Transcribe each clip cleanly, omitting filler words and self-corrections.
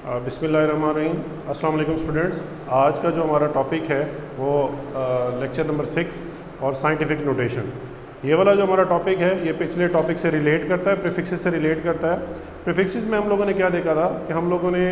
बिस्मिल्लाहिर्रहमानिर्रहीम। अस्सलाम वालेकुम स्टूडेंट्स। आज का जो हमारा टॉपिक है वो लेक्चर नंबर 6 और साइंटिफिक नोटेशन। ये वाला जो हमारा टॉपिक है ये पिछले टॉपिक से रिलेट करता है, प्रीफिक्सेस से रिलेट करता है। प्रीफिक्सेस में हम लोगों ने क्या देखा था कि हम लोगों ने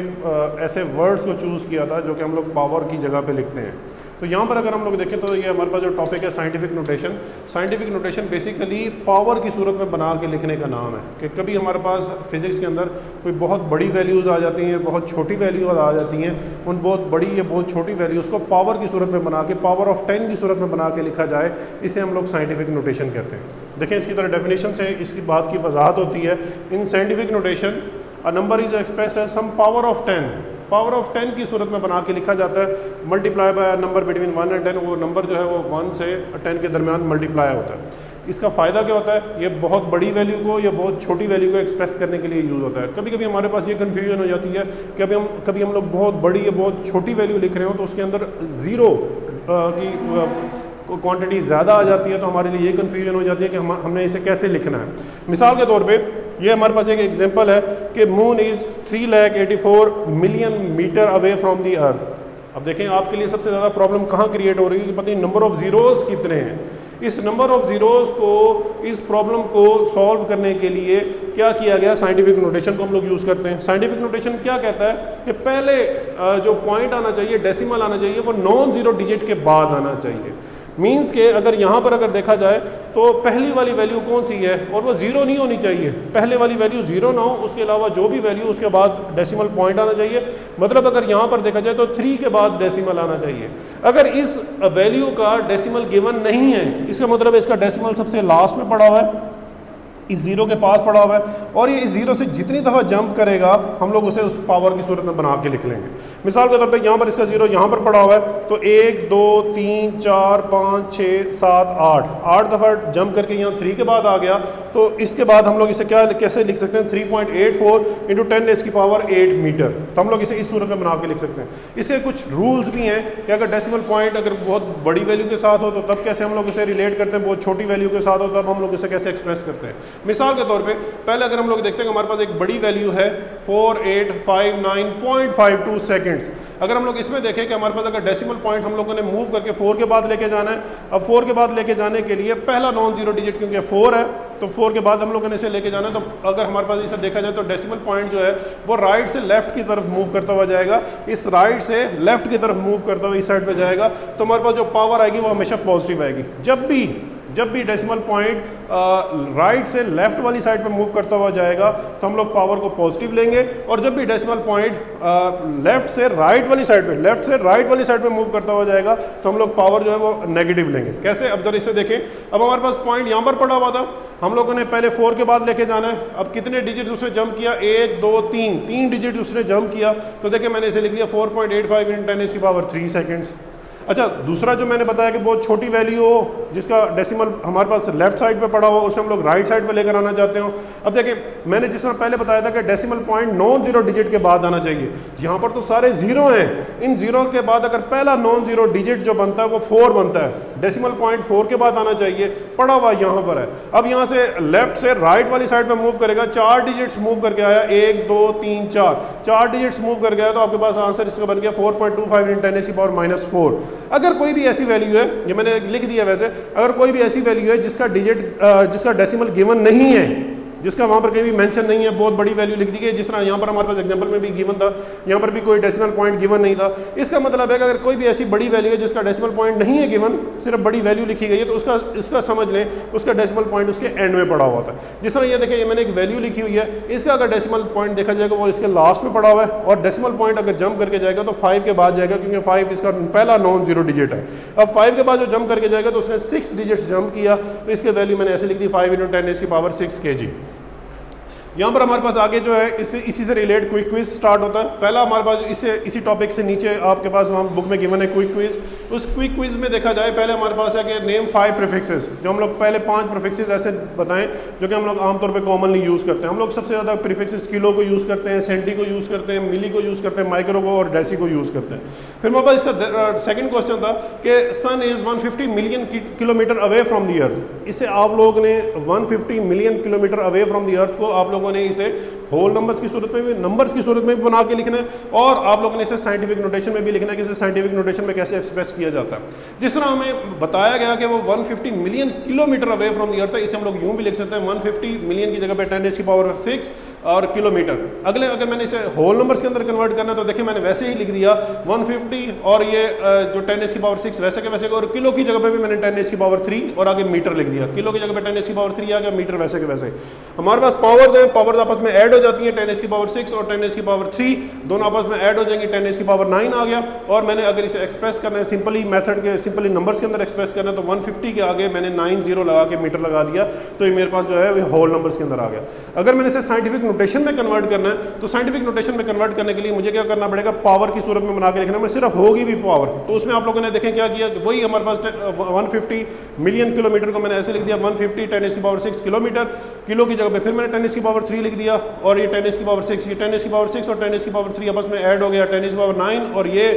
ऐसे वर्ड्स को चूज़ किया था जो कि हम लोग पावर की जगह पे लिखते हैं। तो यहाँ पर अगर हम लोग देखें तो ये हमारे पास जो टॉपिक है scientific notation. Scientific notation basically power की सूरत में बना के लिखने का नाम है कि कभी हमारे पास फिज़िक्स के अंदर कोई बहुत बड़ी वैल्यूज़ आ जाती हैं, बहुत छोटी वैल्यूज़ आ जाती हैं। उन बहुत बड़ी या बहुत छोटी वैल्यूज़ को पावर की सूरत में बना के, पावर ऑफ 10 की सूरत में बना के लिखा जाए, इसे हम लोग साइंटिफिक नोटेशन कहते हैं। देखें इसकी तरह डेफिनेशन से इसकी बात की वजाहत होती है। In scientific notation a number is expressed as some power of 10। Power of 10 की सूरत में बना के लिखा जाता है, मल्टीप्लाई बाय नंबर बिटवीन 1 और 10। वो नंबर जो है वो 1 से 10 के दरमियान मल्टीप्लाई होता है। इसका फ़ायदा क्या होता है? ये बहुत बड़ी वैल्यू को या बहुत छोटी वैल्यू को एक्सप्रेस करने के लिए यूज़ होता है। कभी कभी हमारे पास ये कन्फ्यूजन हो जाती है कि कभी हम लोग बहुत बड़ी या बहुत छोटी वैल्यू लिख रहे हो तो उसके अंदर ज़ीरो की क्वांटिटी ज़्यादा आ जाती है, तो हमारे लिए ये कन्फ्यूजन हो जाती है कि हमने इसे कैसे लिखना है। मिसाल के तौर पे ये हमारे पास एक एग्जांपल है कि moon is 384 million metre away from the earth. अब देखें आपके लिए सबसे ज़्यादा प्रॉब्लम कहाँ क्रिएट हो रही है कि पता नहीं नंबर ऑफ ज़ीरोज़ कितने हैं। इस नंबर ऑफ ज़ीरोज़ को, इस प्रॉब्लम को सॉल्व करने के लिए क्या किया गया, साइंटिफिक नोटेशन को हम लोग यूज़ करते हैं। साइंटिफिक नोटेशन क्या कहता है कि पहले जो पॉइंट आना चाहिए, डेसिमल आना चाहिए, वो नॉन ज़ीरो डिजिट के बाद आना चाहिए। मीन्स के अगर यहाँ पर अगर देखा जाए तो पहली वाली वैल्यू कौन सी है, और वो ज़ीरो नहीं होनी चाहिए। पहले वाली वैल्यू ज़ीरो ना हो, उसके अलावा जो भी वैल्यू उसके बाद डेसिमल पॉइंट आना चाहिए। मतलब अगर यहाँ पर देखा जाए तो 3 के बाद डेसिमल आना चाहिए। अगर इस वैल्यू का डेसिमल गिवन नहीं है, इसका मतलब इसका डेसिमल सबसे लास्ट में पड़ा हुआ है, इस ज़ीरो के पास पड़ा हुआ है, और ये इस ज़ीरो से जितनी दफ़ा जंप करेगा हम लोग उसे उस पावर की सूरत में बना के लिख लेंगे। मिसाल के तौर पे यहाँ पर इसका ज़ीरो यहाँ पर पड़ा हुआ है, तो 1 2 3 4 5 6 7 8 दफ़ा जंप करके यहाँ 3 के बाद आ गया। तो इसके बाद हम लोग इसे कैसे लिख सकते हैं, 3.84 × 10⁸ मीटर। तो हम लोग इसे इस सूरत में बना के लिख सकते हैं। इसके कुछ रूल्स भी हैं कि अगर डेसिमल पॉइंट अगर बहुत बड़ी वैल्यू के साथ हो तो तब कैसे हम लोग इसे रिलेट करते हैं, बहुत छोटी वैल्यू के साथ हो तब हम लोग इसे कैसे एक्सप्रेस करते हैं। मिसाल के तौर पे पहले अगर हम लोग देखते हैं कि हमारे पास एक बड़ी वैल्यू है 4859.52 सेकंड्स। अगर हम लोग इसमें देखें कि हमारे पास अगर डेसिमल पॉइंट हम लोगों ने मूव करके 4 के बाद लेके जाना है, अब 4 के बाद लेके जाने के लिए पहला नॉन जीरो डिजिट क्योंकि 4 है, तो 4 के बाद हम लोगों ने इसे लेके जाना है। तो अगर हमारे पास इसे देखा जाए तो डेसिमल पॉइंट जो है वो राइट से लेफ्ट की तरफ मूव करता हुआ जाएगा। इस राइट से लेफ्ट की तरफ मूव करता हुआ इस साइड पे जाएगा, तो हमारे पास जो पावर आएगी वो हमेशा पॉजिटिव आएगी। जब भी डेसिमल पॉइंट राइट से लेफ्ट वाली साइड पे मूव करता हुआ जाएगा तो हम लोग पावर को पॉजिटिव लेंगे, और जब भी डेसिमल पॉइंट लेफ्ट से राइट वाली साइड पे मूव करता हुआ जाएगा तो हम लोग पावर जो है वो नेगेटिव लेंगे। कैसे? अब जरा इसे देखें। अब हमारे पास पॉइंट यहाँ पर पड़ा हुआ था, हम लोगों ने पहले 4 के बाद लेके जाना है। अब कितने डिजिट उसने जंप किया, 1 2 3 डिजिट उसने जंप किया। तो देखिए मैंने इसे लिख लिया 4.85 × 10⁻³ सेकेंड्स। अच्छा, दूसरा जो मैंने बताया कि बहुत छोटी वैल्यू हो जिसका डेसिमल हमारे पास लेफ्ट साइड पे पड़ा हो, उसे हम लोग राइट साइड पे लेकर आना चाहते हो। अब देखिए मैंने जिस तरह पहले बताया था कि decimal point non zero digit के बाद आना चाहिए। यहाँ पर तो सारे जीरो हैं, इन जीरो के बाद अगर पहला नॉन जीरो डिजिट जो बनता है वो 4 बनता है। डेसिमल पॉइंट 4 के बाद आना चाहिए, पड़ा हुआ यहाँ पर है। अब यहाँ से लेफ्ट से राइट वाली साइड पे मूव करेगा, 4 डिजिट्स मूव करके आया, 1 2 3 4 डिजिट्स मूव करके आया, तो आपके पास आंसर इसका बन गया 4.25 × 10⁻⁻⁴। अगर कोई भी ऐसी वैल्यू है, ये मैंने लिख दिया वैसे, अगर कोई भी ऐसी वैल्यू है जिसका डेसिमल गिवन नहीं है, जिसका वहाँ पर कहीं भी मेंशन नहीं है, बहुत बड़ी वैल्यू लिख दी गई, जिस तरह यहाँ पर हमारे पास एग्जांपल में भी गिवन था, यहाँ पर भी कोई डेसिमल पॉइंट गिवन नहीं था। इसका मतलब है कि अगर कोई भी ऐसी बड़ी वैल्यू है जिसका डेसिमल पॉइंट नहीं है गिवन, सिर्फ बड़ी वैल्यू लिखी गई है, तो इसका समझ लें उसका डेसिमल पॉइंट उसके एंड में पड़ा हुआ था। जिस तरह ये देखिए, ये मैंने एक वैल्यू लिखी हुई है, इसका अगर डेसिमल पॉइंट देखा जाएगा वो इसके लास्ट में पड़ा हुआ है, और डेसिमल पॉइंट अगर जंप करके जाएगा तो 5 के बाद जाएगा, क्योंकि 5 इसका पहला नॉन जीरो डिजिट है। अब 5 के बाद जो जंप करके जाएगा तो उसने 6 डिजिट्स जंप किया, तो इसके वैल्यू मैंने ऐसे लिख दी 5 × 10⁻⁶ kg। यहाँ पर हमारे पास आगे जो है इसी से रिलेट क्विक क्विज स्टार्ट होता है। पहला हमारे पास इसी टॉपिक से नीचे आपके पास वहाँ बुक में गिवन है क्विक क्विज। उस क्विक क्विज में देखा जाए पहले हमारे पास है कि नेम 5 प्रीफिक्सेस, जो हम लोग पहले 5 प्रीफिक्सेस ऐसे बताएं जो कि हम लोग आमतौर पे कॉमनली यूज़ करते हैं। हम लोग सबसे ज़्यादा प्रीफिक्सेस किलो को यूज़ करते हैं, सेंटी को यूज़ करते हैं, मिली को यूज़ करते हैं, माइक्रो को और डेसी को यूज़ करते हैं। फिर हमारे पास इसका सेकेंड क्वेश्चन था कि sun is 150 million kilometre away from the earth. इससे आप लोग ने 150 million kilometre away from the earth को आप लोगों ने इसे होल नंबर्स की सूरत में भी, नंबर्स की सूरत में भी बना के लिखना है, और आप लोगों ने इसे साइंटिफिक नोटेशन में भी लिखना है कि इसे साइंटिफिक नोटेशन में कैसे एक्सप्रेस किया जाता है। जिस तरह हमें बताया गया कि वो 150 million kilometre away from the earth है, इसे हम लोग यूं भी लिख सकते हैं 150 मिलियन की जगह पे 10⁻⁶ और किलोमीटर। अगले अगर मैंने इसे होल नंबर्स के अंदर कन्वर्ट करना है तो देखिए मैंने वैसे ही लिख दिया 150 और ये जो 10⁻⁶ वैसे के वैसे, और किलो की जगह पे भी मैंने 10⁻³ और आगे मीटर लिख दिया। किलो की जगह पे 10⁻³ आ गया, मीटर वैसे के वैसे। हमारे पास पावर्स हैं, पावर्स आपस में ऐड हो जाती हैं, 10⁻⁶ और 10⁻³ दोनों आपस में ऐड हो जाएंगी, 10⁻⁹ आ गया। और मैंने अगर इसे एक्सप्रेस करना है सिंपली मेथड के, सिंपली नंबर्स के अंदर एक्सप्रेस करना है तो 150 के आगे मैंने 90 लगा के मीटर लगा दिया, तो ये मेरे पास जो है वो होल नंबर्स के अंदर आ गया। अगर मैंने इसे साइंटिफिक नोटेशन में कन्वर्ट करना है तो साइंटिफिक नोटेशन में कन्वर्ट करने के लिए मुझे क्या करना पड़ेगा, पावर की सूरत में बना के लिखना है, सिर्फ होगी भी पावर। तो उसमें आप लोगों ने देखें क्या किया, वही हमारे पास 150 मिलियन किलोमीटर को मैंने ऐसे लिख दिया 150 10⁻⁶ किलोमीटर, किलो की जगह पे फिर मैंने 10⁻³ लिख दिया, और ये 10⁻⁶ ये 10⁻⁶ और 10⁻³ आपस में ऐड हो गया 10⁻⁹, और ये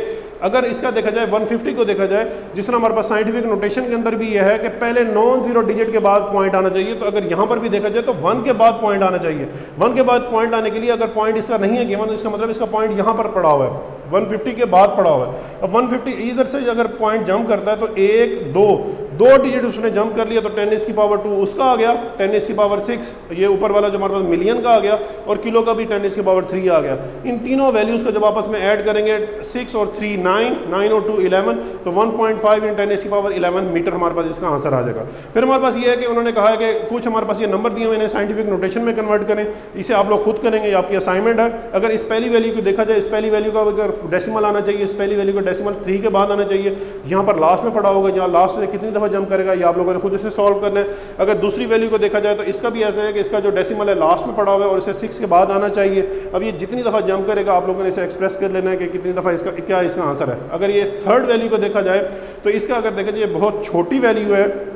अगर इसका देखा जाए 150 को देखा जाए, जिस तरह हमारे पास साइंटिफिक नोटेशन के अंदर भी यह है कि पहले नॉन जीरो डिजिट के बाद पॉइंट आना चाहिए, तो अगर यहाँ पर भी देखा जाए तो 1 के बाद पॉइंट आना चाहिए। 1 के बाद पॉइंट लाने के लिए अगर पॉइंट इसका नहीं है गिवन, इसका मतलब इसका पॉइंट यहाँ पर पड़ा हुआ है, 150 के बाद पड़ा हुआ है। अब 150 इधर से अगर पॉइंट जंप करता है तो 1 2 डिजिट उसने जंप कर लिया, तो 10⁻² उसका आ गया, 10⁻⁶ ये ऊपर वाला जो हमारे पास मिलियन का आ गया, और किलो का भी 10⁻³ आ गया। इन तीनों वैल्यूज को जब आपस में ऐड करेंगे 6 और 3 9 और 2 11, तो 1.5 × 10⁻11 मीटर हमारे पास इसका आंसर आ जाएगा। फिर हमारे पास ये है कि उन्होंने कहा है कि कुछ हमारे पास ये नंबर दिए हुए हैं, साइंटिफिक नोटेशन में कन्वर्ट करें, इसे आप लोग खुद करेंगे, आपकी असाइनमेंट है। अगर इस पहली वैल्यू को देखा जाए, इस पहली वैल्यू का अगर डेसिमल आना चाहिए, इस पहली वैल्यू को डेसिमल 3 के बाद आना चाहिए, यहाँ पर लास्ट में पड़ा होगा, यहाँ लास्ट से कितनी दफ़ा जंप करेगा ये आप लोगों ने खुद इसे सॉल्व करना है। अगर दूसरी वैल्यू को देखा जाए तो इसका भी ऐसा है कि इसका जो डेसिमल है लास्ट में पड़ा हुआ है और इसे 6 के बाद आना चाहिए। अब ये जितनी दफ़ा जंप करेगा आप लोगों ने इसे एक्सप्रेस कर लेना है कि कितनी दफ़ा इसका क्या इसका आंसर है। अगर ये थर्ड वैल्यू को देखा जाए तो इसका अगर देखा जाए बहुत छोटी वैल्यू है,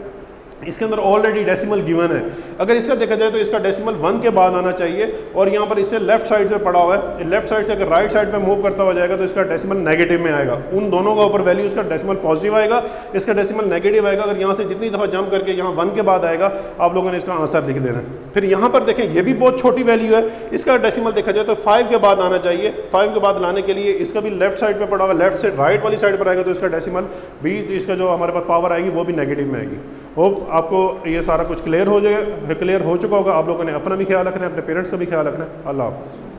इसके अंदर ऑलरेडी डेसिमल गिवन है। अगर इसका देखा जाए तो इसका डेसिमल 1 के बाद आना चाहिए, और यहाँ पर इससे लेफ्ट साइड पे पड़ा हुआ है, लेफ्ट साइड से अगर राइट साइड पे मूव करता हुआ जाएगा तो इसका डेसिमल नेगेटिव में आएगा। उन दोनों का ऊपर वैल्यू, इसका डेसिमल पॉजिटिव आएगा, इसका डेसिमल नेगेटिव आएगा। अगर यहाँ से जितनी दफ़ा जंप करके यहाँ 1 के बाद आएगा आप लोगों ने इसका आंसर लिख देना है। फिर यहाँ पर देखें ये भी बहुत छोटी वैल्यू है, इसका डेसिमल देखा जाए तो 5 के बाद आना चाहिए। 5 के बाद लाने के लिए इसका भी लेफ्ट साइड पर पड़ा हुआ, लेफ्ट से राइट वाली साइड पर आएगा तो इसका डेसिमल भी, इसका जो हमारे पास पावर आएगी वो भी नेगेटिव में आएगी। होप आपको ये सारा कुछ क्लियर हो जाएगा, क्लियर हो चुका होगा। आप लोगों ने अपना भी ख्याल रखना है, अपने पेरेंट्स का भी ख्याल रखना है। अल्लाह हाफ़िज़।